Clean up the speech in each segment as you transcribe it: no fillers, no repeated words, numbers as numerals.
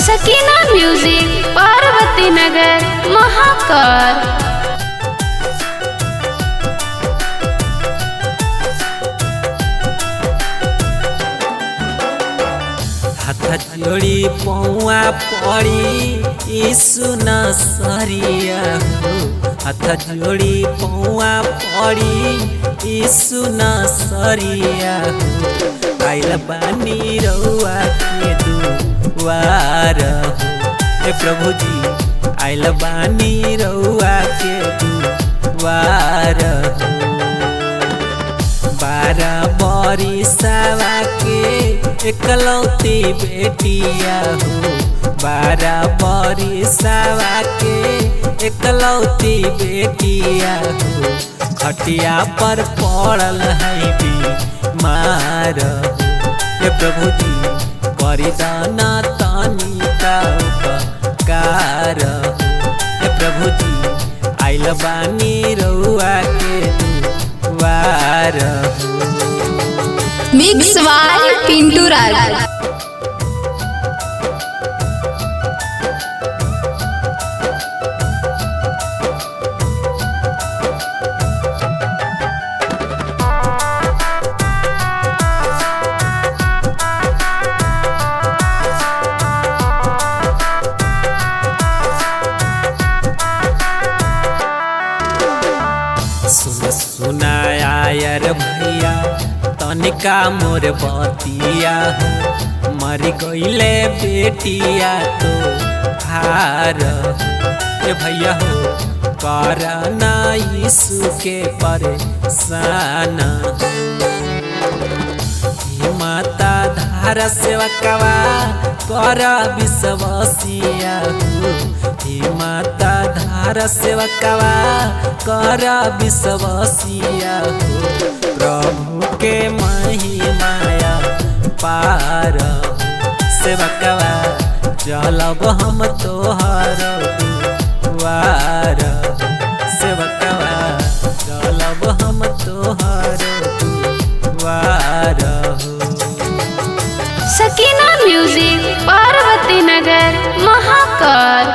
सकीना music Parvati Nagar Mahakal. हाथ जोड़ी पौआ पड़ी यीशु नसरिया हो। हाथ जोड़ी पौआ पड़ी यीशु नसरिया हो। आइल बानी रउआ के दुआर हो। हे प्रभु जी आइल बानी रउआ के दुआर हो। 12 बरिसवा के एकलौती बेटिया हो। 12 बरिसवा के एकलौती बेटिया हो। खटिया पर पड़ल है बीमार हो। हे प्रभु जी परिदान तनिका उपकार हो। हे प्रभु जी आइल बानी रउआ के दुआर हो। मिक्स बाय पिंटू राज। सुनायर भैया तनिका मोर बतिया हो। मर गईले बेटिया तो हार हो। भैया हो करना यीशु के परेशान हो। माता धारा सेवकवा कर विश्वसिया हो। माता धारा सेवकवा कर विश्वसिया हो। प्रभु के महिमाया पार हो। सेवकवा चलब हम तोहर दुआर हो। सेवकवा चलब हम तोहर दुआर हो। सकीना म्यूजिक पार्वती नगर महाकाल।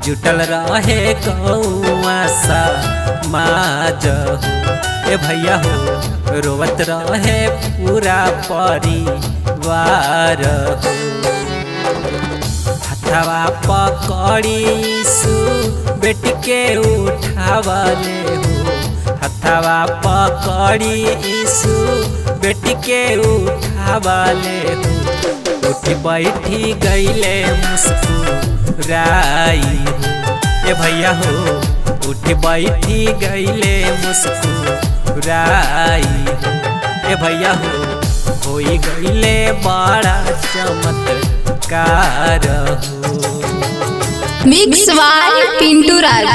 जुटल रहे गौआ समाज हो। ए भैया हो रोवत रहे पूरा परिवार हो। हथवा पकड़ी यीशु बेटी के उठावले हो। हथवा पकड़ी यीशु बेटी के उठावले हो। उठ बैठी गईले मुस्कुराई हो। ए भैया हो उठ बैठी गईले मुस्कुराई हो। ए भैया हो गईले बड़ा चमत्कार हो। Mix by Pintu Raj.